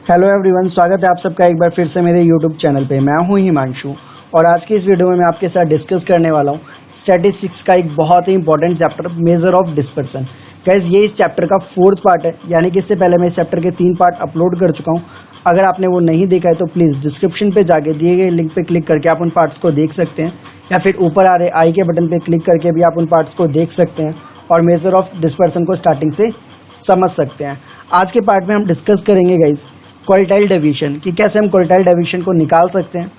Hello everyone, स्वागत है आप सबका एक बार फिर से मेरे यूट्यूब चैनल पे। मैं हूं हिमांशु और आज की इस वीडियो में मैं आपके साथ डिस्कस करने वाला हूं स्टैटिस्टिक्स का एक बहुत ही important chapter, measure of dispersion. Guys, ये इस चैप्टर का 4th पार्ट है, यानी कि इससे पहले मैं इस चैप्टर के 3 पार्ट अपलोड कर चुका हूँ। अगर आपने वो नहीं देखा है तो प्लीज़ डिस्क्रिप्शन पे जाके दिए गए लिंक पे क्लिक करके आप उन पार्ट्स को देख सकते हैं, या फिर ऊपर आ रहे आई के बटन पे क्लिक करके भी आप उन पार्ट्स को देख सकते हैं और मेजर ऑफ डिस्पर्सन को स्टार्टिंग से समझ सकते हैं। आज के पार्ट में हम डिस्कस करेंगे गाइज क्वार्टाइल डेविएशन, कि कैसे हम क्वार्टाइल डेविएशन को निकाल सकते हैं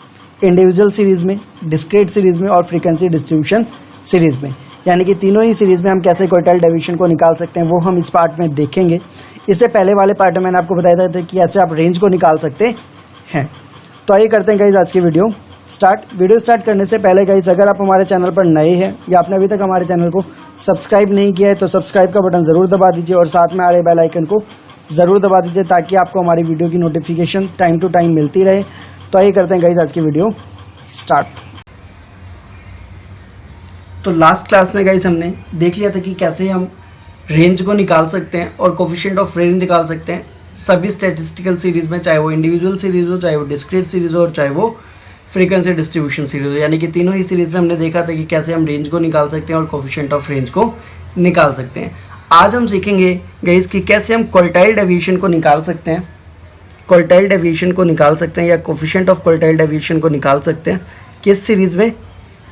इंडिविजुअल सीरीज़ में, डिस्क्रीट सीरीज़ में और फ्रीक्वेंसी डिस्ट्रीब्यूशन सीरीज़ में। यानी कि तीनों ही सीरीज़ में हम कैसे क्वार्टाइल डेविएशन को निकाल सकते हैं वो हम इस पार्ट में देखेंगे। इससे पहले वाले पार्ट में मैंने आपको बताया था कि ऐसे आप रेंज को निकाल सकते हैं। तो आइए करते हैं गाइज आज की वीडियो स्टार्ट करने से पहले गाइज, अगर आप हमारे चैनल पर नए हैं या आपने अभी तक हमारे चैनल को सब्सक्राइब नहीं किया है तो सब्सक्राइब का बटन ज़रूर दबा दीजिए और साथ में आ रहे बेल आइकन को ज़रूर दबा दीजिए ताकि आपको हमारी वीडियो की नोटिफिकेशन टाइम टू टाइम मिलती रहे। तो आइए करते हैं गाइज आज की वीडियो स्टार्ट। तो लास्ट क्लास में गाइज हमने देख लिया था कि कैसे हम रेंज को निकाल सकते हैं और कोफिशिएंट ऑफ रेंज निकाल सकते हैं सभी स्टैटिस्टिकल सीरीज़ में, चाहे वो इंडिविजुअल सीरीज़ हो, चाहे वो डिस्क्रीट सीरीज़ हो और चाहे वो फ्रीक्वेंसी डिस्ट्रीब्यूशन सीरीज हो। यानी कि तीनों ही सीरीज़ में हमने देखा था कि कैसे हम रेंज को निकाल सकते हैं और कोफिशिएंट ऑफ रेंज को निकाल सकते हैं। आज हम सीखेंगे गाइस कि कैसे हम क्वार्टाइल डेविएशन को निकाल सकते हैं, क्वार्टाइल डेविएशन को निकाल सकते हैं या कोफिशिएंट ऑफ क्वार्टाइल डेविएशन को निकाल सकते हैं किस सीरीज़ में।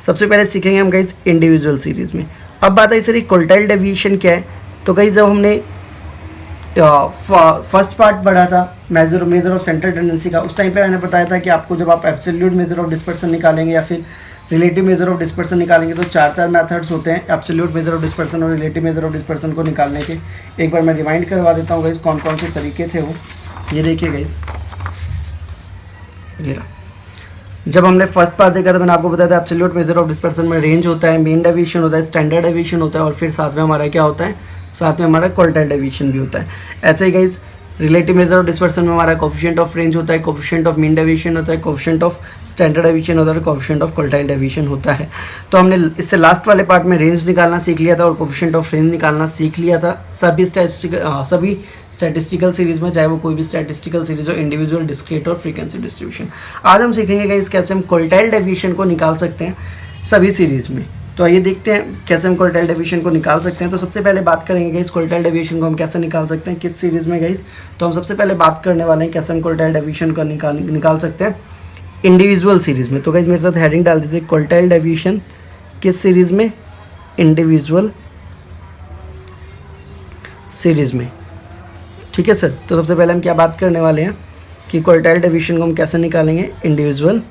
सबसे पहले सीखेंगे हम गाइस इंडिविजुअल सीरीज़ में। अब बात है सर क्वार्टाइल डेविएशन क्या है। तो गाइस जब हमने फर्स्ट पार्ट पढ़ा था मेजर ऑफ सेंट्रल टेंडेंसी का, उस टाइम पे मैंने बताया था कि आपको जब आप एब्सोल्यूट मेजर ऑफ डिस्पर्सन निकालेंगे या फिर रिलेटिव मेजर ऑफ डिस्पर्सन निकालेंगे तो चार मेथड्स होते हैं एब्सोल्यूट मेजर ऑफ डिस्पर्सन और रिलेटिव मेजर ऑफ डिस्पर्सन को निकालने के। एक बार मैं रिमाइंड करवा देता हूँ गाइस कौन कौन से तरीके थे वो। ये देखिए गाइस, जब हमने फर्स्ट पार्ट देखा था मैंने आपको बताया था एब्सोल्यूट मेजर ऑफ डिस्पर्सन में रेंज होता है, मीन डेविएशन होता है, स्टैंडर्ड डेविएशन होता है और फिर साथ में हमारा क्या होता है, साथ में हमारा क्वार्टाइल डेविएशन भी होता है। ऐसे ही guys relative measure of dispersion में हमारा कोफिशिएंट ऑफ रेंज होता है, कोफिशिएंट ऑफ मीन डेविएशन होता है, कोफिशिएंट ऑफ स्टैंडर्ड डेविएशन होता है, कोफिशिएंट ऑफ क्वार्टाइल डेविएशन होता है। तो हमने इससे लास्ट वाले पार्ट में रेंज निकालना सीख लिया था और कोफिशिएंट ऑफ रेंज निकालना सीख लिया था सभी स्टैटिस्टिकल सीरीज में, चाहे वो कोई भी स्टैटिस्टिकल सीरीज हो, इंडिविजुअल, डिस्क्रीट और फ्रीक्वेंसी डिस्ट्रीब्यूशन। आज हम सीखेंगे गाइस कैसे हम क्वार्टाइल डेविएशन को निकाल सकते हैं सभी सीरीज में। तो आइए देखते हैं कैसे हम क्वार्टाइल डेविएशन को निकाल सकते हैं। तो सबसे पहले बात करेंगे गाइस क्वार्टाइल डेविएशन को हम कैसे निकाल सकते हैं किस सीरीज़ में गाइस। तो हम सबसे पहले बात करने वाले हैं कैसे हम क्वार्टाइल डेविएशन को निकाल सकते हैं इंडिविजुअल सीरीज़ में। तो गाइस मेरे साथ हेडिंग डाल दीजिए, क्वार्टाइल डेविएशन किस सीरीज़ में, इंडिविजुअल सीरीज़ में। ठीक है सर। तो सबसे पहले हम क्या बात करने वाले हैं कि क्वार्टाइल डेविएशन को हम कैसे निकालेंगे इंडिविजुअल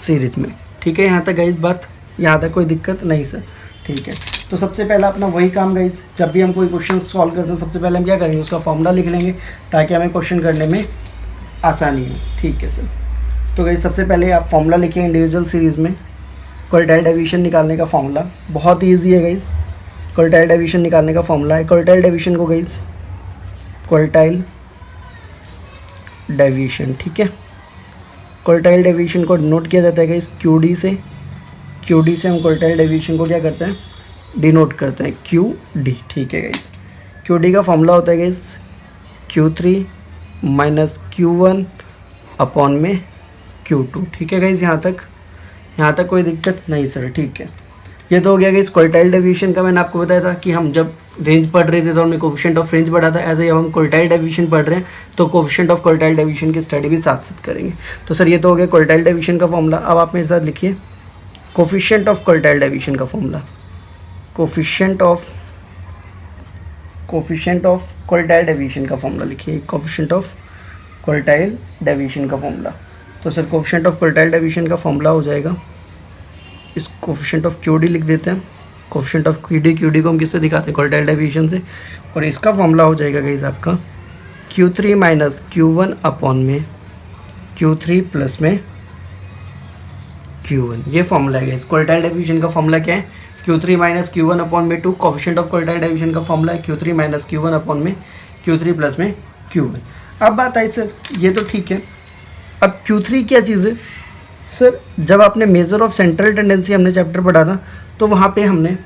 सीरीज़ में। ठीक है, यहाँ तक गाइस बात, यहाँ तक कोई दिक्कत नहीं सर। ठीक है, तो सबसे पहला अपना वही काम गाइस, जब भी हम कोई क्वेश्चन सॉल्व करते हैं सबसे पहले हम क्या करेंगे, उसका फॉर्मूला लिख लेंगे ताकि हमें क्वेश्चन करने में आसानी हो। ठीक है सर। तो गाइस सबसे पहले आप फॉर्मूला लिखिए इंडिविजुअल सीरीज़ में क्वार्टाइल डेविएशन निकालने का फॉर्मूला। बहुत ही ईजी है गाइस, क्वार्टाइल डेविएशन निकालने का फॉर्मूला है। क्वार्टाइल डेविएशन को गाइस क्वार्टाइल डेविएशन, ठीक है, क्वार्टाइल डेविएशन को नोट किया जाता है गाइस QD से। QD से हम क्वार्टाइल डेविएशन को क्या करते हैं, डिनोट करते हैं QD। ठीक है गाइस, QD का फॉर्मूला होता है guys Q3 minus Q1 upon में Q2। ठीक है गाइस, यहाँ तक कोई दिक्कत नहीं सर। ठीक है, ये तो हो गया गाइस क्वार्टाइल डेविएशन का। मैंने आपको बताया था कि हम जब रेंज पढ़ रहे थे तो हमने कोफिशिएंट ऑफ रेंज पढ़ा था, ऐसे ही अब हम क्वार्टाइल डेविएशन पढ़ रहे हैं तो कोफिशिएंट ऑफ क्वार्टाइल डेविएशन की स्टडी भी साथ साथ करेंगे। तो सर ये तो हो गया क्वार्टाइल डेविएशन का फॉर्मूला। अब आप मेरे साथ लिखिए कोफिशिएंट ऑफ क्वार्टाइल डेविएशन का formula. Coefficient of quartile deviation का फॉर्मूला लिखिए, कोफिशिएंट ऑफ क्वार्टाइल डेविएशन का फॉर्मूला। तो sir coefficient of quartile deviation का फॉर्मूला हो जाएगा, इस कोफिशिएंट ऑफ QD लिख देते हैं। कोफिशिएंट ऑफ QD को हम किससे दिखाते हैं, क्वार्टाइल डेविएशन से। और इसका फॉर्मूला हो जाएगा गाइस आपका Q3 माइनस Q1 अपॉन में Q3 प्लस में Q1। ये फॉर्मूला है गाइस। क्वार्टाइल डेविएशन का फॉर्मूला क्या है, Q3 माइनस Q1 अपॉन में 2। कोफिशिएंट ऑफ क्वार्टाइल डेविएशन का फॉर्मूला है Q3 माइनस Q1 अपॉन में Q3 प्लस में Q1। अब बात आई सर, ये तो ठीक है। अब Q3 क्या चीज़ है सर, जब आपने मेजर ऑफ सेंट्रल टेंडेंसी हमने चैप्टर पढ़ा था तो वहाँ पे हमने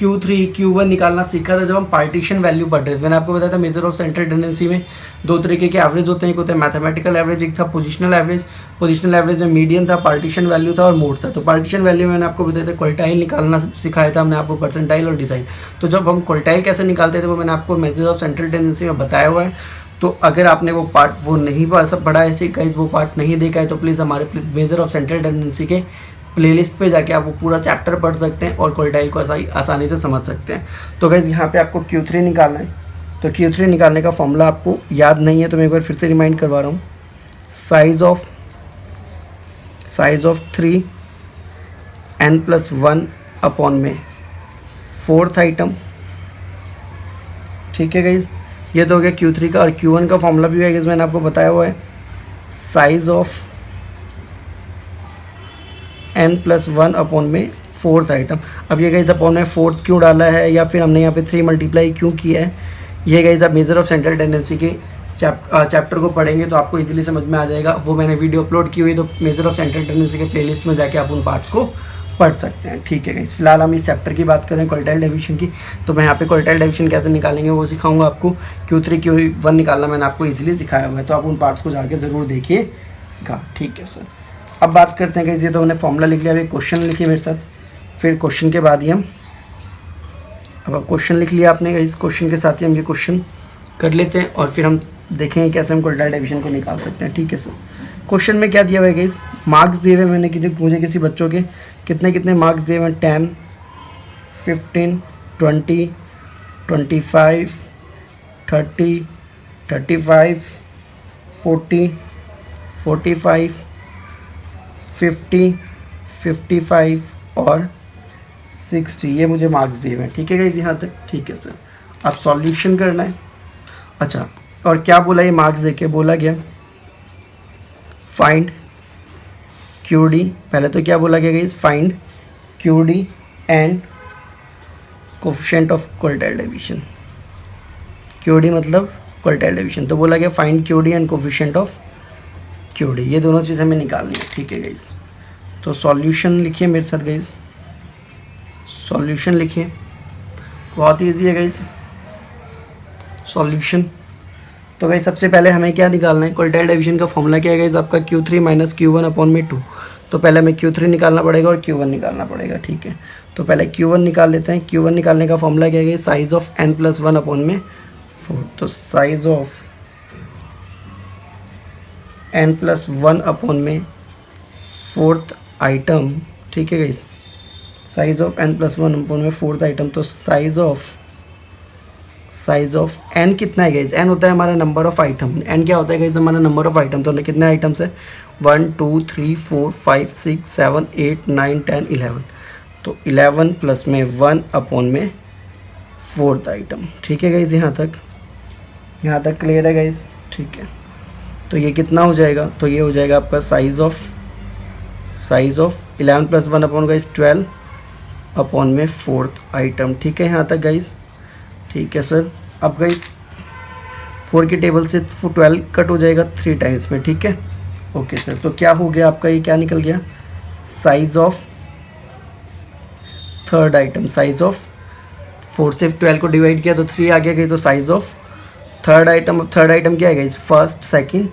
Q3 Q1 निकालना सीखा था जब हम पार्टीशन वैल्यू पढ़ रहे थे। मैंने आपको बताया था मेजर ऑफ सेंट्रल टेंडेंसी में दो तरीके के एवरेज होते हैं, एक होता है मैथमेटिकल एवरेज, एक था पोजिशनल एवरेज। पोजिशनल एवरेज में मीडियन था, पार्टीशन वैल्यू था और मोड था। तो पार्टीशन वैल्यू में मैंने आपको बताया था क्वार्टाइल निकालना सिखाया था हमने आपको, परसेंटाइल और डिसाइल। तो जब हम क्वार्टाइल कैसे निकालते थे वो मैंने आपको मेजर ऑफ सेंट्रल टेंडेंसी में बताया हुआ है। तो अगर आपने वो पार्ट वो नहीं पढ़ा है, ऐसे गाइस वो पार्ट नहीं देखा है तो प्लीज़ हमारे मेजर ऑफ सेंट्रल टेंडेंसी के प्लेलिस्ट पे जाके आप वो पूरा चैप्टर पढ़ सकते हैं और क्वार्टाइल को आसानी से समझ सकते हैं। तो गाइस यहाँ पे आपको Q3 निकालना है। तो Q3 निकालने का फॉर्मूला आपको याद नहीं है तो मैं एक बार फिर से रिमाइंड करवा रहा हूँ। साइज ऑफ 3 n+1 अपॉन में 4th आइटम। ठीक है गाइस, ये तो हो गया Q3 का। और Q1 का फॉर्मूला भी है गाइस, मैंने आपको बताया हुआ है। साइज ऑफ n+1 अपॉन में 4th आइटम। अब ये गाइस अपॉन में 4th क्यों डाला है या फिर हमने यहाँ पे 3 मल्टीप्लाई क्यों किया है, ये गाइस आप मेजर ऑफ सेंट्रल टेंडेंसी के चैप्टर को पढ़ेंगे तो आपको इजीली समझ में आ जाएगा। वो मैंने वीडियो अपलोड की हुई, तो मेजर ऑफ सेंट्रल टेंडेंसी के प्लेलिस्ट में जाके आप उन पार्ट्स को पढ़ सकते हैं। ठीक है गाइस, फिलहाल हम इस चैप्टर की बात करें क्वार्टाइल डेविएशन की। तो मैं यहाँ पे क्वार्टाइल डेविएशन कैसे निकालेंगे वो सिखाऊंगा आपको। Q3 Q1 निकालना मैंने आपको इजीली सिखाया हुआ है, तो आप उन पार्ट्स को जाके ज़रूर देखिएगा। ठीक है सर, अब बात करते हैं गाइस, ये तो हमने फॉर्मूला लिख लिया। अभी क्वेश्चन लिखिए मेरे साथ, फिर क्वेश्चन के बाद ही हम अब क्वेश्चन लिख लिया आपने गाइस, क्वेश्चन के साथ ही हम ये क्वेश्चन कर लेते हैं और फिर हम देखेंगे कैसे हम क्वार्टाइल डेविएशन को निकाल सकते हैं। ठीक है सर, क्वेश्चन में क्या दिया हुआ है गाइस, मार्क्स दिए हुए मैंने कि मुझे किसी बच्चों के कितने मार्क्स दिए हुए हैं, 10, 15, 20, 25, 30, 35, 40, 45, 50, 55 और 60, ये मुझे मार्क्स दिए हुए हैं। ठीक है गाइस यहाँ तक। ठीक है सर, अब सॉल्यूशन करना है। अच्छा, और क्या बोला ये मार्क्स देके, बोला गया फाइंड QD। पहले तो क्या बोला गया guys, find QD and coefficient of quartile deviation. QD मतलब क्वार्टाइल डेविएशन, तो बोला गया find QD and coefficient of QD, ये दोनों चीज़ हमें निकालनी है। ठीक है गाइस, तो सॉल्यूशन लिखिए मेरे साथ गाइस, सॉल्यूशन लिखिए, बहुत ईजी है गाइस सॉल्यूशन। तो गाइस सबसे पहले हमें क्या निकालना है, क्वार्टाइल डेविएशन का फॉर्मूला क्या है गाइस आपका, Q3 - Q1 अपॉन में 2। तो पहले हमें Q3 निकालना पड़ेगा और Q1 निकालना पड़ेगा। ठीक है, तो पहले Q1 निकाल लेते हैं। Q1 निकालने का फॉर्मूला क्या है, साइज ऑफ n+1 अपॉन में 4। तो साइज ऑफ n+1 अपॉन में 4th आइटम। ठीक है guys, size of n+1 upon में 4th आइटम। तो साइज ऑफ n कितना है गाइस, n होता है हमारा नंबर ऑफ आइटम। n क्या होता है गाइस, हमारा नंबर ऑफ आइटम। तो कितने आइटम्स है, 1 2 3 4 5 6 7 8 9 10 11। तो 11 प्लस में 1 अपॉन में 4th आइटम। ठीक है गाइस, यहाँ तक क्लियर है गाइस। ठीक है, तो ये कितना हो जाएगा, तो ये हो जाएगा आपका size of 11 plus 1 upon guys 12 upon में 4th आइटम। ठीक है यहाँ तक गाइस। ठीक है सर, अब गाइस 4 की टेबल से 12 कट हो जाएगा 3 टाइम्स में। ठीक है, ओके सर, तो क्या हो गया आपका, ये क्या निकल गया, size of 3rd item. Size of 4 से 12 को डिवाइड किया तो 3 आ गया। तो साइज ऑफ 3rd आइटम। अब 3rd आइटम क्या है गाइस, फर्स्ट सेकंड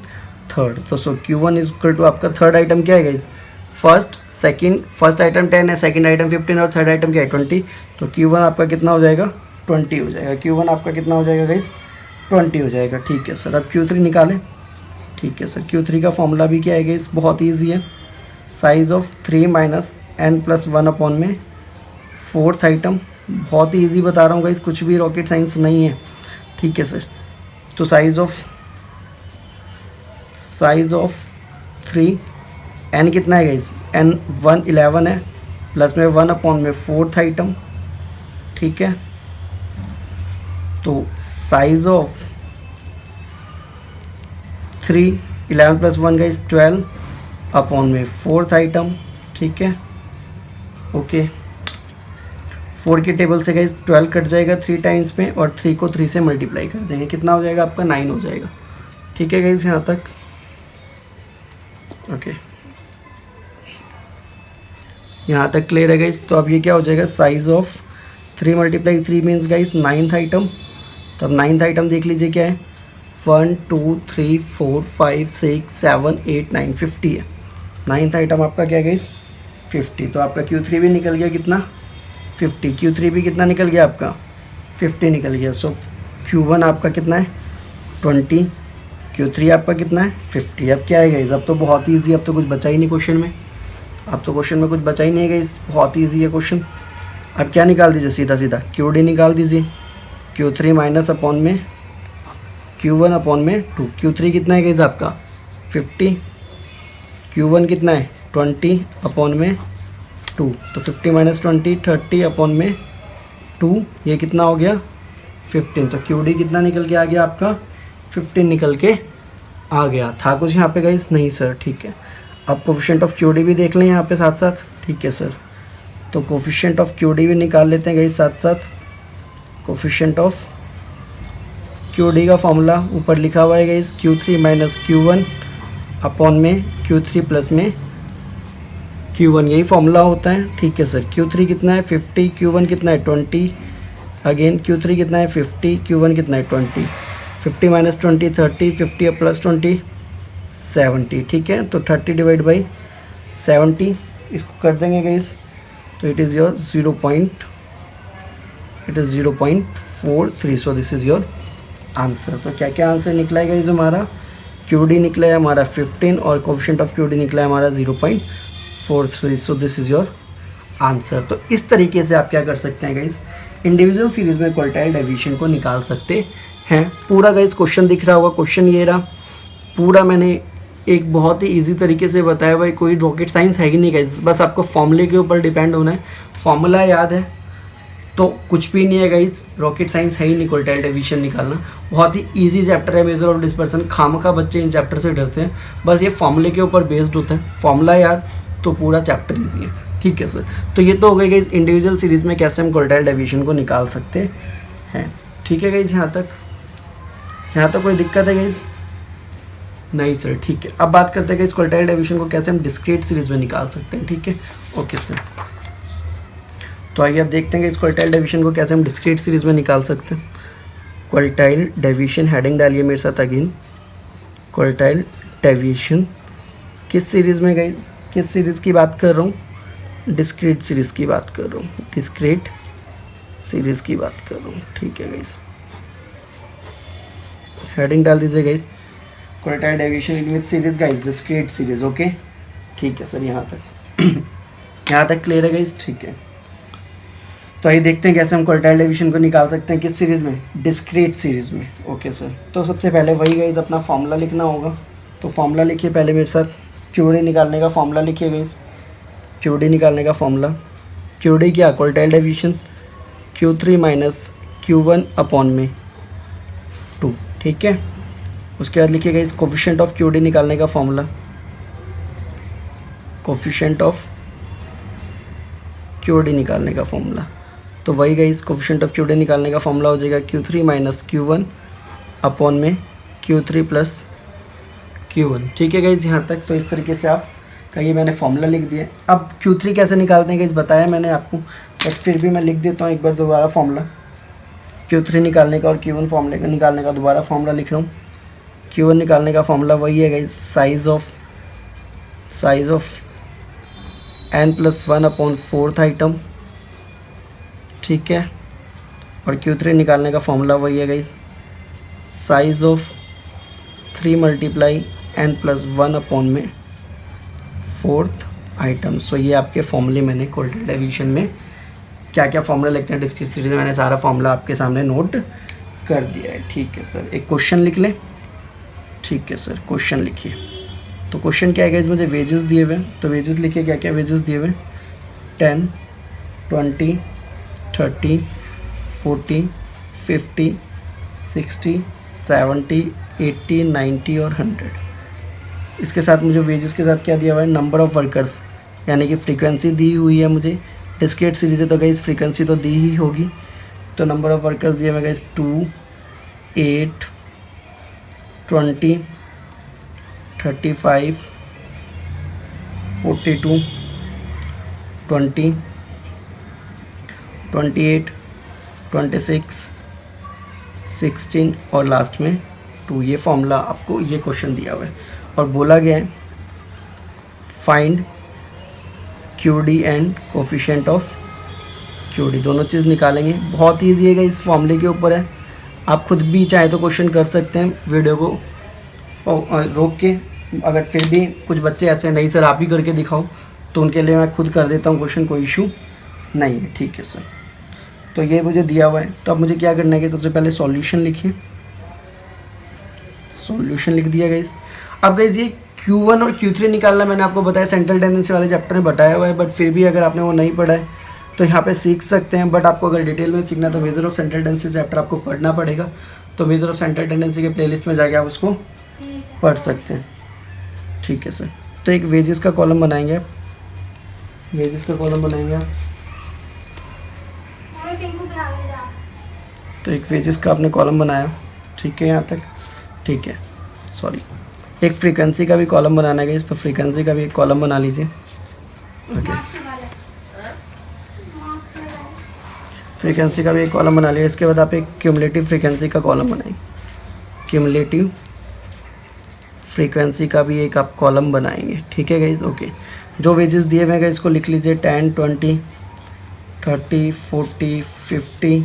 थर्ड। तो सो Q1 इज इक्वल टू आपका 3rd आइटम क्या है गाइस, फर्स्ट आइटम 10 है, सेकंड आइटम 15 और 3rd आइटम क्या है 20। तो Q1 आपका कितना हो जाएगा, 20 हो जाएगा। Q1 आपका कितना हो जाएगा गाइस, 20 हो जाएगा। ठीक है सर, अब Q3 निकालें। ठीक है सर, Q3 का फॉर्मूला भी क्या है गाइस, बहुत ईजी है। साइज ऑफ 3 - n+1 अपॉन में 4th आइटम। बहुत ही ईजी बता रहा हूँ गाइस, कुछ भी रॉकेट साइंस नहीं है। ठीक है सर, तो साइज ऑफ 3, n कितना है गाइस, n 11 है, प्लस में 1 अपॉन में 4th आइटम। ठीक है, तो size of 3 11 plus 1 guys 12 upon में 4th आइटम। ठीक है, ओके, 4 की टेबल से गाइस 12 कट जाएगा 3 टाइम्स में और 3 को 3 से मल्टीप्लाई कर देंगे, कितना हो जाएगा आपका, 9 हो जाएगा। ठीक है गाइस, यहाँ तक ओके, यहाँ तक क्लियर है गाइस। तो अब ये क्या हो जाएगा, size of 3 multiply 3 means guys 9th item. तो अब 9th आइटम देख लीजिए क्या है, 1 2 3 4 5 6 7 8 9 50 है। 9th आइटम आपका क्या है गाइस, 50। तो आपका Q3 भी निकल गया कितना, 50। Q3 भी कितना निकल गया आपका, 50 निकल गया। सो Q1 आपका कितना है, 20। Q3 आपका कितना है, 50। अब क्या है गाइस, अब तो बहुत ईजी, अब तो कुछ बचा ही नहीं क्वेश्चन में, अब तो क्वेश्चन में कुछ बचा ही नहीं है गाइस, बहुत ईजी है क्वेश्चन। अब क्या निकाल दीजिए, सीधा सीधा QD निकाल दीजिए। Q3 माइनस अपॉन में Q1 अपॉन में 2। Q3 कितना है गाइस आपका, 50। Q1 कितना है, 20 अपॉन में 2। तो 50 माइनस 20 30 अपॉन में 2, ये कितना हो गया, 15। तो QD कितना निकल के आ गया आपका, 15 निकल के आ गया। था कुछ यहाँ पे गाइस, नहीं सर, ठीक है। अब कोफिशिएंट ऑफ QD भी देख लें यहाँ पे साथ साथ, ठीक है सर। तो कोफिशिएंट ऑफ QD भी निकाल लेते हैं गाइस साथ साथ। कोफिशिएंट ऑफ QD का फॉर्मूला ऊपर लिखा हुआ है guys, Q3 minus Q1 upon में Q3 प्लस में Q1, यही फॉर्मूला होता है, ठीक है सर। Q3 कितना है, 50। Q1 कितना है, 20। अगेन Q3 कितना है, 50। Q1 कितना है, 20। 50 माइनस 20 30, 50 प्लस 20 70, ठीक है। तो 30 डिवाइड बाई 70 इसको कर देंगे गाइस, तो it is your 0.43। So this is your answer. तो क्या क्या आंसर निकला है गाइस हमारा, QD निकला है हमारा 15 और कोफिशिएंट ऑफ QD निकला है हमारा 0.43। So this is your answer. तो इस तरीके से आप क्या कर सकते हैं गाइस, इंडिविजुअल सीरीज़ में क्वार्टाइल डेविएशन को निकाल सकते हैं। पूरा गाइस क्वेश्चन दिख रहा होगा, क्वेश्चन ये रहा पूरा, मैंने एक बहुत ही इजी तरीके से बताया। भाई कोई रॉकेट साइंस है ही नहीं गाइस, बस आपको फॉर्मूले के ऊपर डिपेंड होना है। फॉर्मूला याद है तो कुछ भी नहीं है गाइस, रॉकेट साइंस है ही नहीं क्वार्टाइल डेविएशन निकालना। बहुत ही इजी चैप्टर है मेजर ऑफ डिस्पर्सन, खामखा बच्चे इन चैप्टर से डरते हैं, बस ये फॉर्मूले के ऊपर बेस्ड होता है। फॉर्मूला याद तो पूरा चैप्टर ईजी है, ठीक है सर। तो ये तो हो गई गाइस इंडिविजुअल सीरीज़ में कैसे हम क्वार्टाइल डेविएशन को निकाल सकते हैं, ठीक है गाइस। यहाँ तक कोई दिक्कत है गाइस, नहीं सर, ठीक है। अब बात करते हैं गाइस क्वार्टाइल डेविएशन को कैसे हम डिस्क्रीट सीरीज़ में निकाल सकते हैं, ठीक है, ओके सर। तो आइए अब देखते हैं कि इस क्वार्टाइल डेविएशन को कैसे हम डिस्क्रीट सीरीज़ में निकाल सकते हैं। क्वार्टाइल डेविएशन, हेडिंग डालिए मेरे साथ अगेन, क्वार्टाइल डेविएशन किस सीरीज़ में गाइस, किस सीरीज़ की बात कर रहा हूँ, डिस्क्रीट सीरीज़ की बात कर रहा हूँ, डिस्क्रीट सीरीज़ की बात कर रहा हूँ, ठीक है गाइस। हेडिंग डाल दीजिए guys, quartile deviation in which series guys, discrete series, okay, ठीक है सर। यहाँ तक क्लियर है गाइस, ठीक है। तो आइए देखते हैं कैसे हम क्वार्टाइल डेविएशन को निकाल सकते हैं किस सीरीज़ में, डिस्क्रीट सीरीज़ में, ओके सर। तो सबसे पहले वही गाइस अपना फॉर्मूला लिखना होगा। तो फॉर्मूला लिखिए पहले मेरे साथ, QD निकालने का फॉर्मूला लिखिए गाइस, QD निकालने का फॉर्मूला। QD क्या, quartile deviation, Q3 minus Q1 upon में 2, ठीक है। उसके बाद लिखिए गाइस कोफिशिएंट ऑफ QD निकालने का फॉर्मूला, कोफिशिएंट ऑफ QD निकालने का फॉर्मूला। तो वही गाइस कोफिशिएंट ऑफ QD निकालने का फॉर्मूला हो जाएगा Q3 माइनस Q1 अपॉन में Q3 प्लस Q1, ठीक है गाइस। यहाँ तक तो इस तरीके से आप कहिए, मैंने फॉर्मूला लिख दिया। अब Q3 कैसे निकालते हैं गाइस बताया मैंने आपको, बट फिर भी मैं लिख देता हूँ एक बार दोबारा फॉर्मूला। Q3 निकालने का और Q1 फॉर्मूले का निकालने का दोबारा फॉर्मूला लिख रहा हूँ। Q1 निकालने का फॉर्मूला वही है guys, size of n+1 upon 4th item, ठीक है। और Q3 निकालने का फॉर्मूला वही है guys, size of 3 multiply n+1 upon में 4th आइटम। सो ये आपके फॉर्मूले मैंने क्वार्टाइल डेविएशन में क्या क्या फॉर्मूला लिखते हैं डिस्क्रीट सीरीज में, मैंने सारा फॉर्मूला आपके सामने नोट कर दिया है, ठीक है सर। एक क्वेश्चन लिख लें, ठीक है सर, क्वेश्चन लिखिए। तो क्वेश्चन क्या है गाइस, मुझे वेजेस दिए हुए, तो वेजेस लिखिए क्या क्या वेजेस दिए हुए, 10 20 30 40 50 60 70 80 90 और 100। इसके साथ मुझे वेजेस के साथ क्या दिया हुआ है, नंबर ऑफ़ वर्कर्स, यानी कि फ्रीक्वेंसी दी हुई है मुझे। डिस्क्रीट सीरीज है तो गाइस फ्रीक्वेंसी तो दी ही होगी, तो नंबर ऑफ़ वर्कर्स दिए हुए गाइस 2 8 20 35 42 20 28 26, 16 और लास्ट में 2। ये फॉर्मूला आपको ये क्वेश्चन दिया हुआ है और बोला गया है find QD and coefficient of QD, दोनों चीज़ निकालेंगे। बहुत ईजी है, इस फॉर्मूले के ऊपर है। आप खुद भी चाहे तो क्वेश्चन कर सकते हैं वीडियो को रोक के। अगर फिर भी कुछ बच्चे ऐसे नहीं सर आप ही करके दिखाओ, तो उनके लिए मैं खुद कर देता हूँ क्वेश्चन, कोई इशू नहीं है। ठीक है सर, तो ये मुझे दिया हुआ है। तो अब मुझे क्या करना है कि सबसे पहले सॉल्यूशन लिखिए। सॉल्यूशन लिख दिया गाइस। अब गाइस ये Q1 और Q3 निकालना मैंने आपको बताया, सेंट्रल टेंडेंसी वाले चैप्टर में बताया हुआ है, बट फिर भी अगर आपने वो नहीं पढ़ा है तो यहाँ पे सीख सकते हैं। बट आपको अगर डिटेल में सीखना है तो measure of central tendency chapter आपको पढ़ना पड़ेगा। तो मेजर ऑफ सेंट्रल टेंडेंसी के प्लेलिस्ट में जाके आप उसको पढ़ सकते हैं। ठीक है सर, तो एक वेजेस का कॉलम बनाएंगे आप, वेजेस का कॉलम बनाएंगे आप। तो एक वेजेस का आपने कॉलम बनाया, ठीक है यहाँ तक, ठीक है। सॉरी, एक फ्रीक्वेंसी का भी कॉलम बनाना है, तो फ्रीक्वेंसी का भी एक कॉलम बना लीजिए। ओके, फ्रीक्वेंसी का भी एक कॉलम बना लिया। इसके बाद आप एक क्यूमुलेटिव फ्रीक्वेंसी का कॉलम बनाएं, क्यूमुलेटिव फ्रीक्वेंसी का भी एक आप कॉलम बनाएंगे। ठीक है गाइज, ओके। जो वेजेस दिए हुए हैं इसको लिख लीजिए, 10, 20, 30, 40, 50,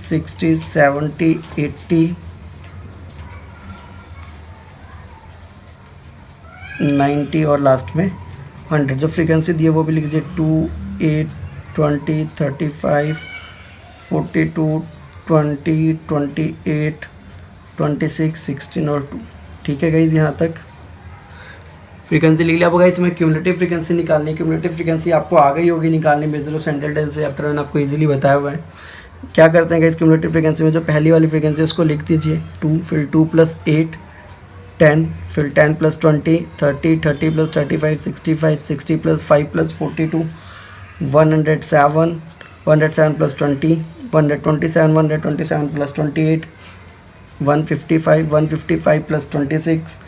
60, 70, 80, 90 और लास्ट में 100। जो फ्रीक्वेंसी दी है वो भी लिख लीजिए, 2, 8, 20, 35, 42, 20, 28, 26, 16 और 2। ठीक है गाइज, यहाँ तक फ्रीक्वेंसी लिख लिया। आपको गाइज इसमें क्यूमुलेटिव फ्रीक्वेंसी निकालनी है। क्यूमुलेटिव फ्रीक्वेंसी आपको आ गई होगी निकालनी, measure of central tendency chapter मैंने आपको इजीली बताया हुआ है। क्या करते हैं गाइज, क्यूमुलेटिव फ्रीक्वेंसी में जो पहली वाली फ्रीक्वेंसी है उसको लिख दीजिए 2, फिर 2 + 8 10, फिर 10 + 20 30, 30 + 35 65, 60 + 5 + 42 107, 107 + 20 127, 127 + 28 155, 155 + 26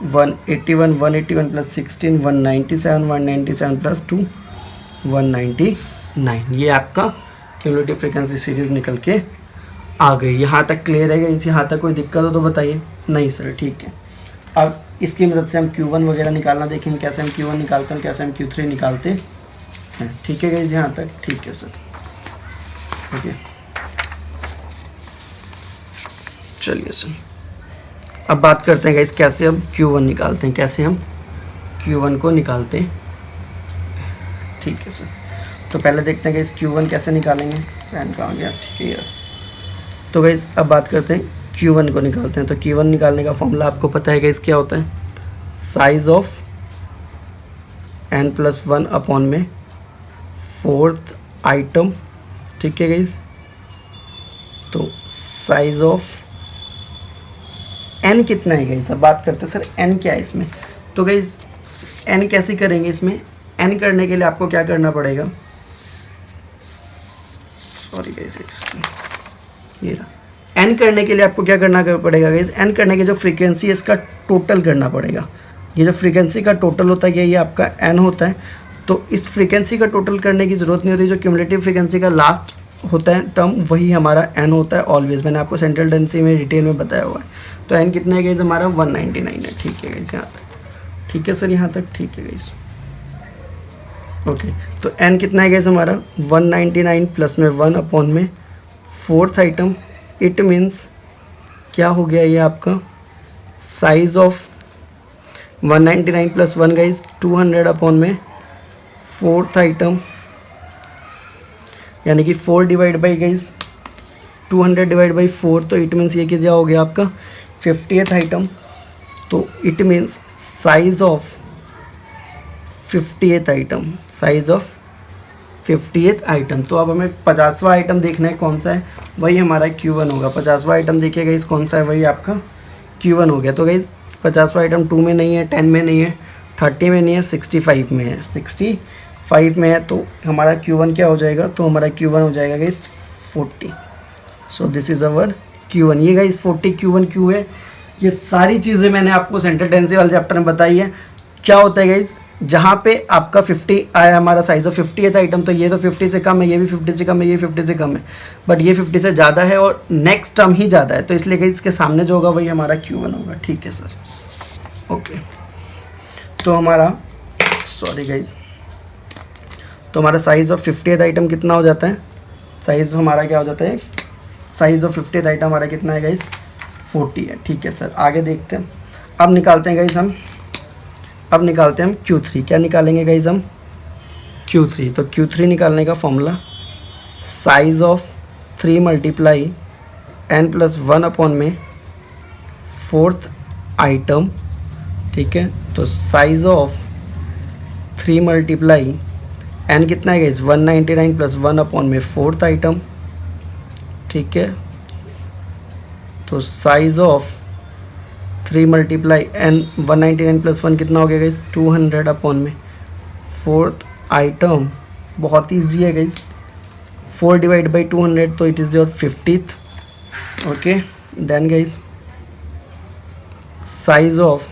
181, 181 + 16 197, 197 + 2 199। ये आपका क्यूमुलेटिव फ्रीक्वेंसी सीरीज निकल के आ गई। यहाँ तक क्लियर है गाइस? यहाँ तक कोई दिक्कत हो तो बताइए। नहीं सर, ठीक है। अब इसकी मदद से हम Q1 वगैरह निकालना देखेंगे, कैसे हम Q1 निकालते हैं, कैसे हम Q3 निकालते हैं। ठीक है गाइस, यहाँ तक ठीक है सर, ओके। चलिए सर, अब बात करते हैं गाइस कैसे हम Q1 निकालते हैं, कैसे हम Q1 को निकालते हैं। ठीक है सर, तो पहले देखते हैं गाइस Q1 कैसे निकालेंगे। पेन कहाँ गया? ठीक है यार। तो गाइस अब बात करते हैं Q1 को निकालते हैं। तो Q1 निकालने का फॉर्मूला आपको पता है गाइस क्या होता है, साइज ऑफ n+1 अपॉन में 4th आइटम। ठीक है गाइस, तो साइज ऑफ n कितना है गाइस। अब बात करते हैं सर n क्या है इसमें। तो गाइस n कैसे करेंगे, इसमें n करने के लिए आपको क्या करना पड़ेगा, सॉरी गाइस ये रहा। n करने के लिए आपको क्या करना पड़ेगा गाइस, n करने के जो फ्रीक्वेंसी है इसका टोटल करना पड़ेगा। ये जो फ्रीक्वेंसी का टोटल होता है ये आपका n होता है। तो इस फ्रीक्वेंसी का टोटल करने की ज़रूरत नहीं होती, जो क्यूमुलेटिव फ्रीक्वेंसी का लास्ट होता है टर्म वही हमारा n होता है ऑलवेज। मैंने आपको सेंट्रल टेंडेंसी में डिटेल में बताया हुआ है। तो n कितना है गाइस हमारा 199 है। ठीक है गाइस, यहाँ तक ठीक है सर, यहाँ तक ठीक है गाइस, ओके। तो n कितना है गाइस हमारा 199 प्लस में 1 अपॉन में 4th आइटम। इट मीन्स क्या हो गया ये आपका size of 199 plus 1 guys 200 upon में 4th आइटम, यानी कि 4 divide by guys 200 divide by 4। तो इट मीन्स ये क्या हो गया आपका 50th आइटम। तो it means size of 50th item, size of 50th item. तो अब हमें 50वां आइटम देखना है कौन सा है, वही हमारा Q1 होगा। 50वां आइटम देखिए गाइस कौन सा है, वही आपका Q1 हो गया। तो गाइस 50वां आइटम 2 में नहीं है, 10 में नहीं है, 30 में नहीं है, 65 में है। 65 में है तो हमारा Q1 क्या हो जाएगा, तो हमारा Q1 हो जाएगा guys 40। So this is our Q1। ये गाइस 40 Q1 क्यों है, ये सारी चीज़ें मैंने आपको सेंट्रल टेंडेंसी वाले चैप्टर में बताई है। क्या होता है गाइस, जहाँ पे आपका 50 आया हमारा साइज़ ऑफ 50th आइटम, तो ये तो 50 से कम है, ये भी 50 से कम है, ये 50 से कम है, बट ये 50 से ज़्यादा है और नेक्स्ट टर्म ही ज़्यादा है, तो इसलिए कि इसके सामने जो होगा वही हमारा Q1 होगा। ठीक है सर, ओके। तो हमारा सॉरी गाइज, तो हमारा साइज़ ऑफ 50th आइटम कितना हो जाता है, साइज़ हमारा क्या हो जाता है, साइज़ ऑफ 50th आइटम हमारा कितना है गाइज, 40 है। ठीक है सर, आगे देखते हैं। अब निकालते हैं गाइज अब निकालते हैं हम Q3। क्या निकालेंगे गाइज हम, Q3। तो Q3 निकालने का formula size of 3 multiply n+1 upon में 4th आइटम। ठीक है, तो साइज ऑफ 3 मल्टीप्लाई n कितना है गाइज 199 + 1 अपॉन में 4th आइटम। ठीक है, तो साइज ऑफ 3 मल्टीप्लाई n 199 + 1 कितना हो गया गाइज 200 अपॉन में 4th आइटम। बहुत ईजी है गाइज, 4 डिवाइड बाई 200, तो it is your 50th। Okay, then guys size of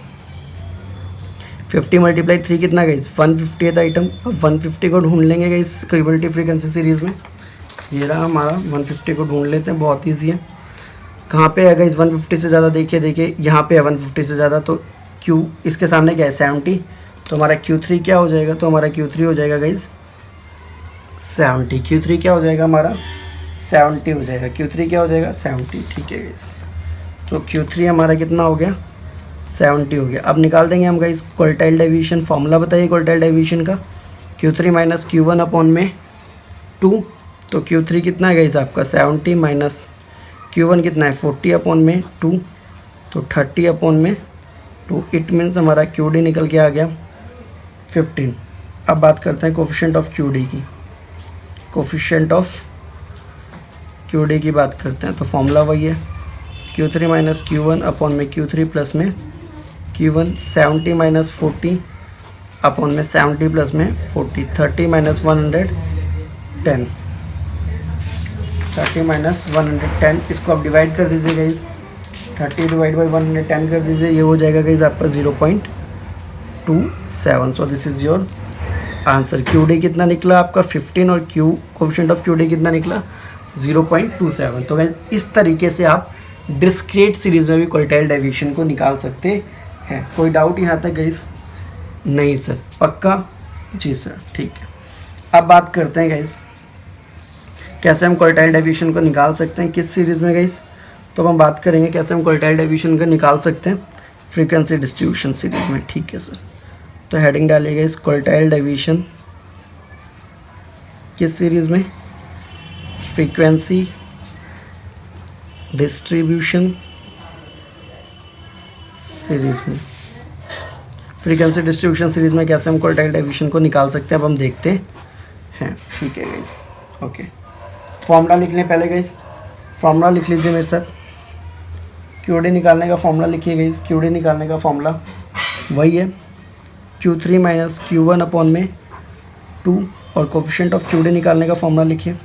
50 multiply 3 कितना गाइज 150th आइटम। अब 150 को ढूंढ लेंगे गाइज प्रोबेबिलिटी फ्रीक्वेंसी सीरीज़ में, ये रहा हमारा 150 को ढूंढ लेते हैं, बहुत ईजी है। कहाँ पे है गाइज 150 से ज़्यादा, देखिए यहाँ पे है 150 से ज़्यादा, तो Q इसके सामने क्या है 70, तो हमारा Q3 क्या हो जाएगा, तो हमारा Q3 हो जाएगा गाइज 70। Q3 क्या हो जाएगा हमारा 70 हो जाएगा, Q3 क्या हो जाएगा 70। ठीक है गाइज, तो Q3 हमारा कितना हो गया 70 हो गया। अब निकाल देंगे हम गाइज क्वार्टाइल डेविएशन। फॉर्मूला बताइए क्वार्टाइल डेविएशन का, Q3 - Q1 अपॉन में 2। तो Q3 कितना है गाइज आपका 70 माइनस Q1 कितना है 40 अपॉन में 2, तो 30 अपॉन में 2। इट मीन्स हमारा QD निकल के आ गया 15। अब बात करते हैं कोफिशिएंट ऑफ QD की, कोफिशिएंट ऑफ QD की बात करते हैं। तो फॉर्मूला वही है Q3 - Q1 अपॉन में Q3 प्लस में Q1, 70 - 40 अपॉन में 70 प्लस में 40, 30 - 110, 30 - 110। इसको आप डिवाइड कर दीजिए गाइज, 30 डिवाइड बाई 110 कर दीजिए, ये हो जाएगा गाइज आपका 0.27। So this is your answer. QD कितना निकला आपका 15 और कोफिशिएंट ऑफ QD कितना निकला 0.27। तो गाइज इस तरीके से आप डिस्क्रीट सीरीज़ में भी क्वार्टाइल डेविएशन को निकाल सकते हैं। कोई डाउट यहाँ तक गाइज? नहीं सर, पक्का? जी सर, ठीक है। अब बात करते हैं गाइज कैसे हम क्वार्टाइल डेविएशन को निकाल सकते हैं, किस सीरीज़ में गाइज। तो हम बात करेंगे कैसे हम क्वार्टाइल डेविएशन को निकाल सकते हैं फ्रीक्वेंसी डिस्ट्रीब्यूशन सीरीज़ में। ठीक है सर, तो हेडिंग डालिएगा इस क्वार्टाइल डेविएशन किस सीरीज़ में, फ्रीक्वेंसी डिस्ट्रीब्यूशन सीरीज़ में। फ्रीक्वेंसी डिस्ट्रीब्यूशन सीरीज़ में कैसे हम क्वार्टाइल डेविएशन को निकाल सकते हैं अब हम देखते हैं। ठीक है गाइस, ओके। फॉर्मूला लिख लें पहले गाइस, फॉर्मूला लिख लीजिए मेरे साथ। QD निकालने का फॉर्मूला लिखिए गाइस, QD निकालने का फॉर्मूला वही है Q3 - Q1 अपॉन में 2, और कोफिशिएंट ऑफ QD निकालने का फॉर्मूला लिखिए,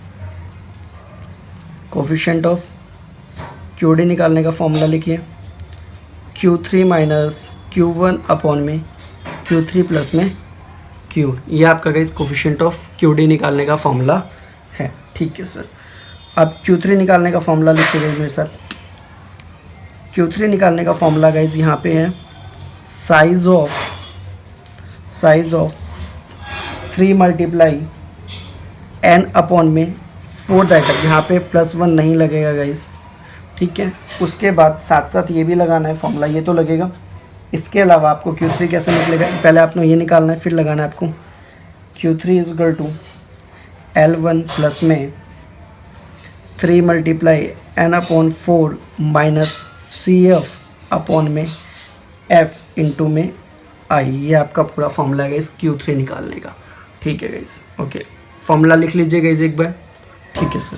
कोफिशिएंट ऑफ QD निकालने का फॉर्मूला लिखिए Q3 - Q1 अपॉन में Q3 प्लस में Q। ये आपका गाइस कोफिशिएंट ऑफ QD निकालने का फॉर्मूला है। ठीक है सर, अब Q3 निकालने का फॉर्मूला लिखिए गाइस मेरे साथ। Q3 निकालने का फॉर्मूला गाइस यहाँ पे है size of 3 multiply n upon में 4th आइटम। यहाँ पे +1 नहीं लगेगा गाइस, ठीक है। उसके बाद साथ साथ ये भी लगाना है फॉर्मूला, ये तो लगेगा। इसके अलावा आपको Q3 कैसे निकलेगा, पहले आपने ये निकालना है फिर लगाना है आपको। Q3 = L1 प्लस में 3 multiply n/4 minus CF upon में F इंटू में I। ये आपका पूरा फॉर्मूला है गाइस Q3 निकालने का। ठीक है गाइस, ओके। फॉर्मूला लिख लीजिए गाइस एक बार। ठीक है सर,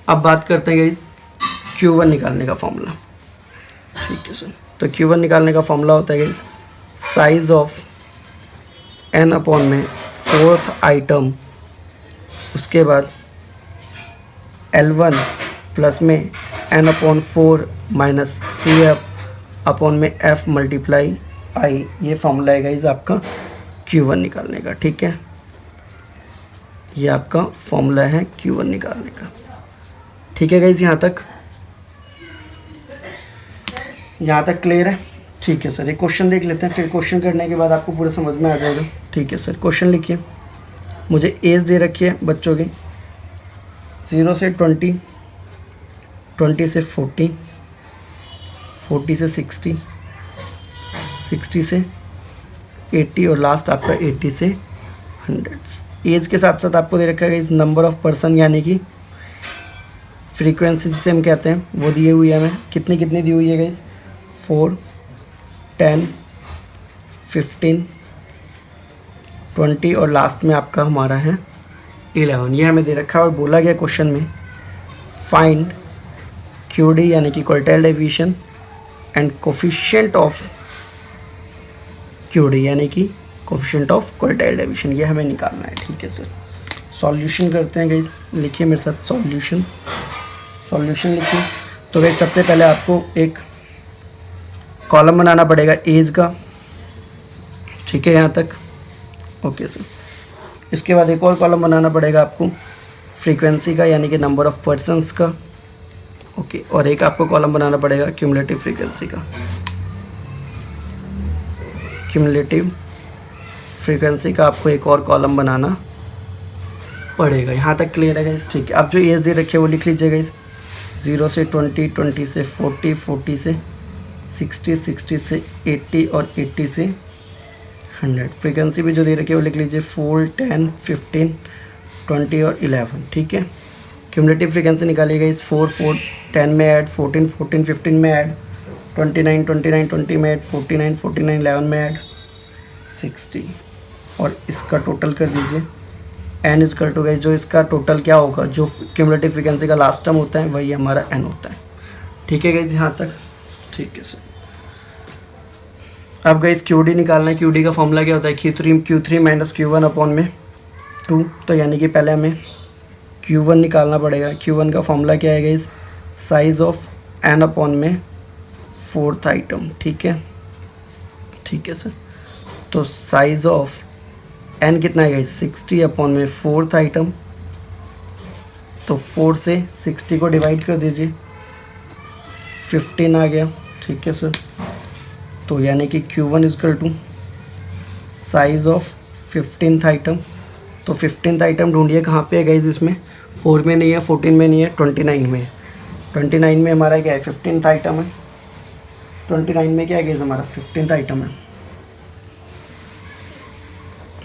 अब बात करते हैं गाइस Q1 निकालने का फॉर्मूला। ठीक है सर, तो Q1 निकालने का फॉर्मूला होता है guys size of n upon में 4th आइटम, उसके बाद L1 प्लस में n/4 माइनस CF अपॉन में F मल्टीप्लाई आई, ये फॉर्मूला है गाइज आपका Q1 निकालने का, ठीक है। ये आपका फॉर्मूला है Q1 निकालने का, ठीक है गाइज। यहाँ तक क्लियर है, ठीक है सर। एक क्वेश्चन देख लेते हैं, फिर क्वेश्चन करने के बाद आपको पूरा समझ में आ जाएगा, ठीक है सर। क्वेश्चन लिखिए। मुझे एज दे रखी है बच्चों की 0 से 20, 20 से 40, 40 से 60, 60 से 80 और लास्ट आपका 80 से 100। एज के साथ साथ आपको दे रखा है इस नंबर ऑफ पर्सन, यानी कि फ्रीक्वेंसी जिसे हम कहते हैं, वो दिए हुई है हमें। कितनी दी हुई है गाइस? 4, 10, 15, 20 और लास्ट में आपका हमारा है 11। ये हमें दे रखा है और बोला गया क्वेश्चन में फाइंड QD यानी कि quartile deviation and coefficient of QD यानी कि कोफिशिएंट ऑफ क्वार्टाइल डेविएशन, ये हमें निकालना है, ठीक है सर। सॉल्यूशन करते हैं गाइस, लिखिए मेरे साथ सॉल्यूशन लिखिए। तो गाइस सबसे पहले आपको एक कॉलम बनाना पड़ेगा एज का, ठीक है, यहाँ तक ओके सर। इसके बाद एक और कॉलम बनाना पड़ेगा आपको फ्रीक्वेंसी का, यानी कि नंबर ऑफ पर्सन्स का, ओके। और एक आपको कॉलम बनाना पड़ेगा क्यूमुलेटिव फ्रीक्वेंसी का, क्यूमुलेटिव फ्रीक्वेंसी का आपको एक और कॉलम बनाना पड़ेगा। यहाँ तक क्लियर है गाइस, ठीक है। आप जो एज दे रखे वो लिख लीजिएगा इस 0 से 20, 20 से 40, 40 से 60, 60 से 80 और 80 से 100। फ्रीक्वेंसी भी जो दे रखी है वो लिख लीजिए 4, 10, 15, 20 और 11, ठीक है। क्यूमुलेटिव फ्रीक्वेंसी निकालिएगा इस 4, 4, 10 में ऐड, 14, 14, 15 में ऐड, 29, 29, 20 में ऐड, 49, 49, 11 में ऐड, 60 और इसका टोटल कर दीजिए n इजकल टू गाइस, जो इसका टोटल क्या होगा, जो क्यूमुलेटिव फ्रीक्वेंसी का लास्ट टर्म होता है वही हमारा n होता है, ठीक है गाइस। यहाँ तक ठीक है सर। अब गाइस QD निकालना है। QD का फॉर्मूला क्या होता है? Q3 माइनस Q1 अपॉन में 2। तो यानी कि पहले हमें Q1 निकालना पड़ेगा। Q1 का फॉर्मूला क्या है guys? Size of n upon में 4th आइटम, ठीक है सर। तो साइज ऑफ n कितना है गाइस? 60 अपॉन में 4th आइटम। तो 4 से 60 को डिवाइड कर दीजिए, 15 आ गया, ठीक है सर। तो यानी कि Q1 is equal to size of 15th item. तो 15th आइटम ढूंढिए कहाँ पे है गाइस? इसमें 4 में नहीं है, 14 में नहीं है, 29 में है। 29 में हमारा क्या है? 15th आइटम है। 29 में क्या है गाइस? हमारा 15th आइटम है।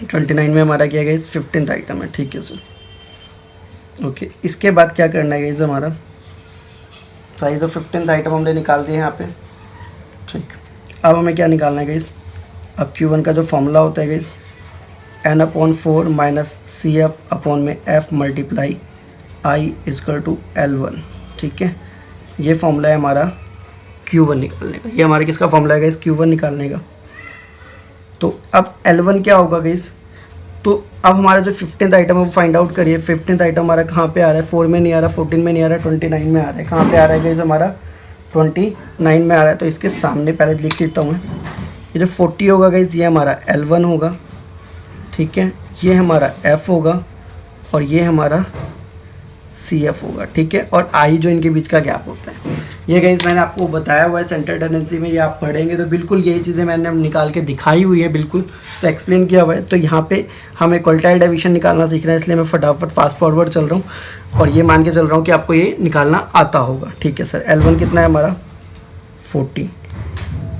29 में हमारा क्या है गाइस? 15th आइटम है, ठीक है सर। ओके, इसके बाद क्या करना है गाइस? हमारा साइज ऑफ 15th आइटम हमने निकाल दिया यहाँ पे, ठीक। अब हमें क्या निकालना है गाइस? अब Q1 का जो फॉर्मूला होता है guys, n/4 minus CF upon में F multiply I is equal to L1, ठीक है। ये फॉर्मूला है हमारा Q1 निकालने का। ये हमारे किसका फॉर्मूला है गाइस? Q1 निकालने का। तो अब L1 क्या होगा गाइस? तो अब हमारा जो 15th आइटम है वो फाइंड आउट करिए। 15th आइटम हमारा कहाँ पे आ रहा है? 4 में नहीं आ रहा, 14 में नहीं आ रहा, 29 में आ रहा है। कहाँ पे आ रहा है गाइस? हमारा 29 में आ रहा है। तो इसके सामने पहले लिख लेता हूँ मैं। ये जो 40 होगा गाइस, ये हमारा L1 होगा, ठीक है। ये हमारा F होगा और ये हमारा CF होगा, ठीक है। और I जो इनके बीच का गैप होता है, ये गाइस मैंने आपको बताया हुआ है सेंटर टेंडेंसी में। ये आप पढ़ेंगे तो बिल्कुल यही चीज़ें मैंने निकाल के दिखाई हुई है, बिल्कुल तो एक्सप्लेन किया हुआ है। तो यहाँ पे हमें क्वार्टाइल डेविएशन निकालना सीखना है, इसलिए मैं फटाफट फास्ट फॉरवर्ड चल रहा हूँ और ये मान के चल रहा हूँ कि आपको ये निकालना आता होगा, ठीक है सर। L1 कितना है हमारा? 40।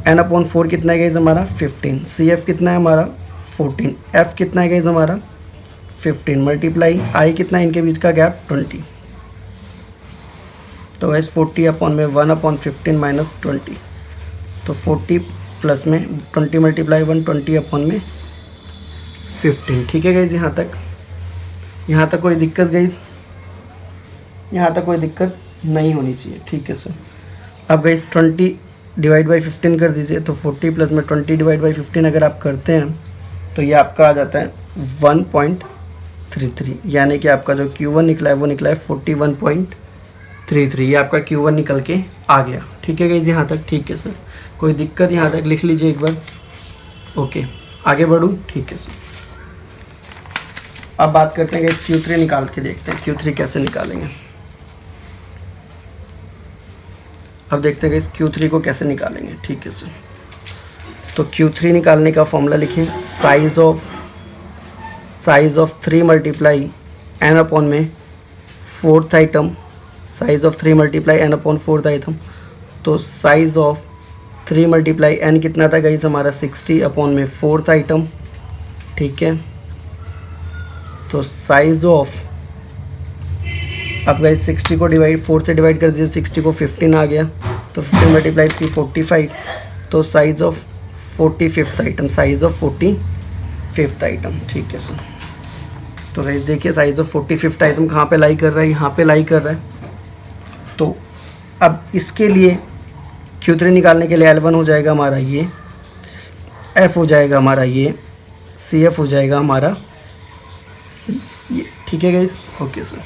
n/4 कितना है गाइस? हमारा 15। CF कितना है हमारा? 14। F कितना है गाइस? हमारा 15 मल्टीप्लाई I कितना है इनके बीच का गैप? 20। तो गाइस 40 अपॉन में 1/15 माइनस 20। तो 40 प्लस में 20 मल्टीप्लाई 1, 20 अपॉन में 15, ठीक है गाइस। यहाँ तक कोई दिक्कत गाइस? यहाँ तक कोई दिक्कत नहीं होनी चाहिए, ठीक है सर। अब गाइस 20 डिवाइड बाई 15 कर दीजिए। तो 40 प्लस में 20 डिवाइड बाई 15 अगर आप करते हैं तो ये आपका आ जाता है 1.33, यानी कि आपका जो Q1 निकला है वो निकला है 41.33। ये आपका Q1 निकल के आ गया, ठीक है गाइस। यहाँ तक ठीक है सर, कोई दिक्कत? यहाँ तक लिख लीजिए एक बार। ओके, आगे बढ़ूँ, ठीक है सर। अब बात करते हैं कि Q3 निकाल के देखते हैं Q3 कैसे निकालेंगे। अब देखते हैं कि Q3 को कैसे निकालेंगे, ठीक है सर। तो Q3 निकालने का फॉर्मूला लिखें, size of 3 multiply n upon में fourth item, size of 3 multiply n upon fourth item. तो साइज ऑफ 3 मल्टीप्लाई n कितना था गाइस हमारा 60 अपॉन में फोर्थ आइटम, ठीक है। तो साइज ऑफ, अब गाइस 60 को डिवाइड 4 से डिवाइड कर दीजिए, 60 को 15 आ गया, तो 15 मल्टीप्लाई 3 45। तो size of 45th item, size of 45th item, ठीक है सर। तो गाइस देखिए साइज ऑफ 45th आइटम कहाँ पे लाई कर रहा है, यहाँ पे लाई कर रहा है। तो अब इसके लिए Q3 निकालने के लिए L1 हो जाएगा हमारा ये, F हो जाएगा हमारा ये, CF हो जाएगा हमारा ये, ठीक है गाइस, ओके सर।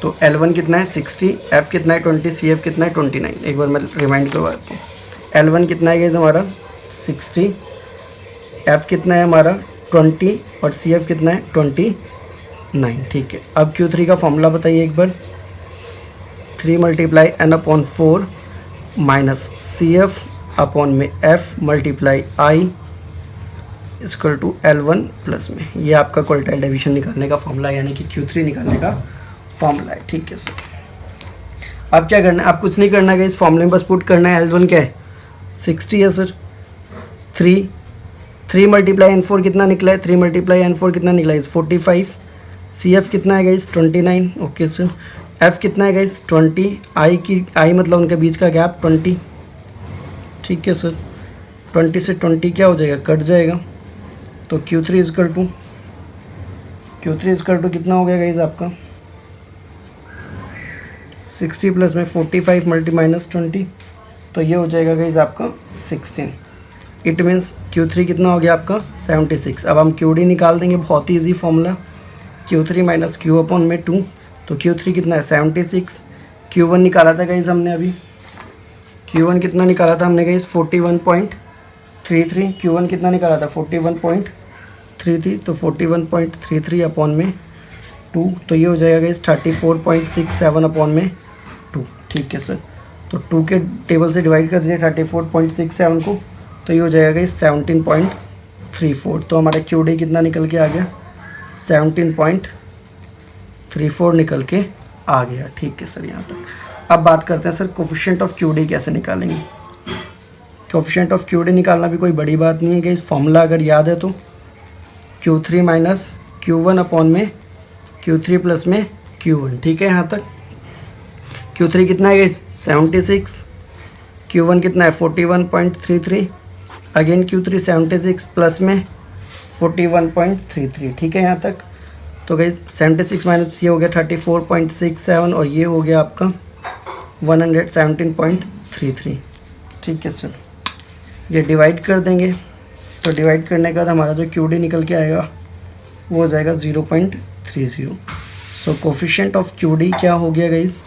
तो L1 कितना है 60, F कितना है 20, CF कितना है 29। एक बार मैं रिमाइंड करवा देता हूँ। L1 कितना है गाइस हमारा 60, F कितना है हमारा 20 और CF कितना है 29, ठीक है। अब Q3 का फॉर्मूला बताइए एक बार, 3 multiply n upon 4 minus CF upon में F multiply I equal to L1 plus में, ये आपका क्वार्टाइल डिवीजन निकालने का फॉर्मूला है, यानी कि Q3 निकालने का फॉर्मूला है, ठीक है सर। अब क्या करना है, आप कुछ नहीं करना है, इस फॉर्मूले में बस पुट करना है। L1 क्या है 60 है सर, 3 मल्टीप्लाई n4 कितना निकला है, 3 मल्टीप्लाई n4 कितना निकला है 45, CF कितना है गाइस 29, ओके सर। F कितना है गाइस 20, I मतलब उनके बीच का गैप 20, ठीक है सर। 20 से 20 क्या हो जाएगा, कट जाएगा। तो Q3 इक्वल टू कितना हो गया गाइस आपका 60 प्लस में 45 मल्टी माइनस 20, तो ये हो जाएगा गाइस आपका 16। इट मीन्स Q3 कितना हो गया आपका 76। अब हम QD निकाल देंगे, बहुत ही easy formula, Q3 minus Q upon में 2। तो Q3 कितना है 76, Q1 निकाला था गाइस हमने अभी, Q1 कितना निकाला था हमने गाइस 41.33, Q1 कितना निकाला था 41.33, तो 41.33 अपॉन में 2, तो ये हो जाएगा गाइस 34.67 अपॉन में 2, ठीक है सर। तो 2 के टेबल से डिवाइड कर दीजिए 34.67 को, तो ये हो जाएगा गाइस 17.34। तो हमारा QD कितना निकल के आ गया 17.34 निकल के आ गया, ठीक है सर यहाँ तक। अब बात करते हैं सर कोफिशिएंट ऑफ QD कैसे निकालेंगे। कोफिशिएंट ऑफ QD निकालना भी कोई बड़ी बात नहीं है कि इस फॉर्मूला अगर याद है तो Q3 माइनस Q1 अपॉन में Q3 प्लस में Q1, ठीक है यहाँ तक। Q3 कितना है 76, Q1 कितना है 41.33, अगेन Q3 76 प्लस में 41.33, ठीक है यहाँ तक। तो गाइस 76 माइनस ये हो गया 34.67 और ये हो गया आपका 117.33, ठीक है सर। ये डिवाइड कर देंगे, तो डिवाइड करने के बाद हमारा जो QD निकल के आएगा वो हो जाएगा 0.30। सो कोफिशिएंट ऑफ QD क्या हो गया गाइस,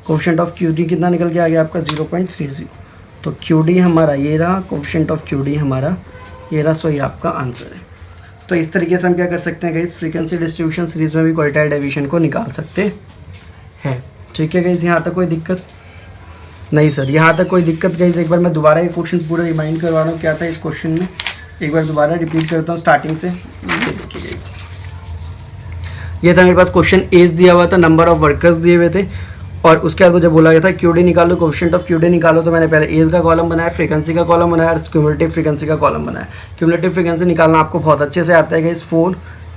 कोफिशिएंट ऑफ QD कितना निकल के आ गया आपका 0.30। तो QD हमारा ये रहा, कोफिशिएंट ऑफ QD हमारा ये रहा, सो ये आपका आंसर है। तो इस तरीके से हम क्या कर सकते हैं गाइस, फ्रीक्वेंसी डिस्ट्रीब्यूशन सीरीज में भी क्वार्टाइल डिवीजन को निकाल सकते हैं, ठीक है गाइस। यहाँ तक कोई दिक्कत नहीं सर, यहाँ तक कोई दिक्कत गाइस। एक बार मैं दोबारा ये क्वेश्चन पूरा रिमाइंड करवा रहा हूँ क्या था इस क्वेश्चन में, एक बार दोबारा रिपीट करता हूँ स्टार्टिंग से। ये देखिए गाइस, ये था मेरे पास क्वेश्चन एज दिया हुआ था, नंबर ऑफ वर्कर्स दिए हुए थे, और उसके बाद मुझे बोला गया था QD निकालो, कोफिशिएंट ऑफ QD निकालो। तो मैंने पहले एज का कॉलम बनाया, फ्रीक्वेंसी का कॉलम बनाया और क्यूमुलेटिव फ्रीक्वेंसी का कॉलम बनाया। क्यूमुलेटिव फ्रीक्वेंसी निकालना आपको बहुत अच्छे से आता है गाइस।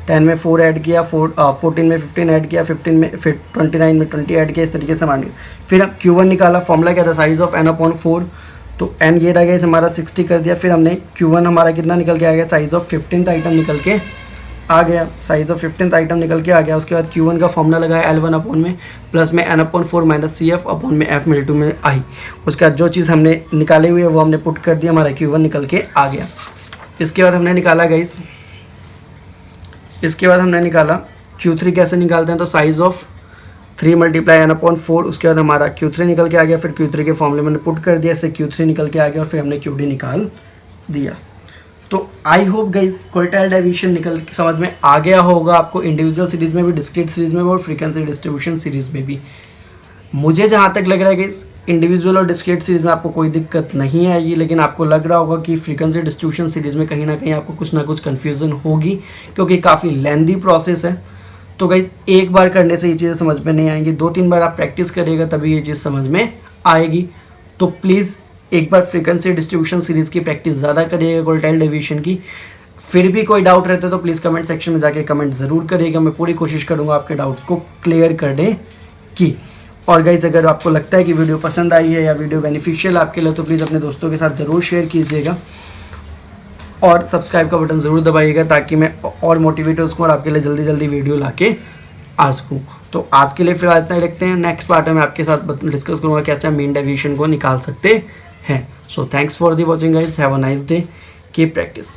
10 में 4 ऐड किया, 14 में 15 ऐड किया, 15 में फिर 29 में 20 ऐड किया, इस तरीके से मान। फिर अब Q1 निकाला, फॉर्मूला क्या था साइज ऑफ n अपॉन 4, तो n ये रह गया हमारा 60 कर दिया। फिर हमने Q1 हमारा कितना निकल के आ गया, साइज ऑफ 15th आइटम निकल के आ गया, साइज ऑफ 15th आइटम निकल के आ गया। उसके बाद Q1 का फॉर्मूला लगाया L1 अपॉन में प्लस में n upon 4 minus CF upon में F मिल टू में I। उसके बाद जो चीज़ हमने निकाली हुई है वो हमने पुट कर दिया, हमारा Q1 निकल के आ गया। इसके बाद हमने निकाला गाइस, इसके बाद हमने निकाला Q3 कैसे निकालते हैं, तो size of 3 multiply n upon 4, उसके बाद हमारा Q3 निकल के आ गया। फिर Q3 के फॉर्मूले मैंने पुट कर दिया, इससे Q3 निकल के आ गया और फिर हमने QD निकाल दिया। तो I hope guys quartile deviation निकल के समझ में आ गया होगा आपको, इंडिविजुअल सीरीज में भी, डिस्क्रीट सीरीज में भी और फ्रीक्वेंसी डिस्ट्रीब्यूशन सीरीज में भी। मुझे जहाँ तक लग रहा है कि इंडिविजुअल और डिस्क्रीट सीरीज में आपको कोई दिक्कत नहीं आएगी, लेकिन आपको लग रहा होगा कि फ्रीक्वेंसी डिस्ट्रीब्यूशन सीरीज में कहीं ना कहीं आपको कुछ ना कुछ कन्फ्यूज़न होगी, क्योंकि काफ़ी लेंदी प्रोसेस है। तो गाइज एक बार करने से ये चीज़ें समझ में नहीं आएंगी, 2-3 बार आप प्रैक्टिस करिएगा तभी ये चीज़ समझ में आएगी। तो प्लीज़ एक बार फ्रीक्वेंसी डिस्ट्रीब्यूशन सीरीज़ की प्रैक्टिस ज़्यादा करिएगा, क्वार्टाइल डेविएशन की। फिर भी कोई डाउट रहता है तो प्लीज़ कमेंट सेक्शन में जाके कमेंट ज़रूर करिएगा, मैं पूरी कोशिश करूँगा आपके डाउट्स को क्लियर करने की। और गाइज अगर आपको लगता है कि वीडियो पसंद आई है या वीडियो बेनिफिशियल आपके लिए, तो प्लीज़ अपने दोस्तों के साथ ज़रूर शेयर कीजिएगा और सब्सक्राइब का बटन ज़रूर दबाइएगा, ताकि मैं और मोटिवेट हो सकूँ और आपके लिए जल्दी जल्दी वीडियो लाके आ सकूँ। तो आज के लिए फिलहाल इतना ही रखते हैं, नेक्स्ट पार्ट में मैं आपके साथ डिस्कस करूँगा कैसे हम मीन डेविएशन को निकाल सकते हैं। So thanks for the watching guys, have a nice day, keep practice.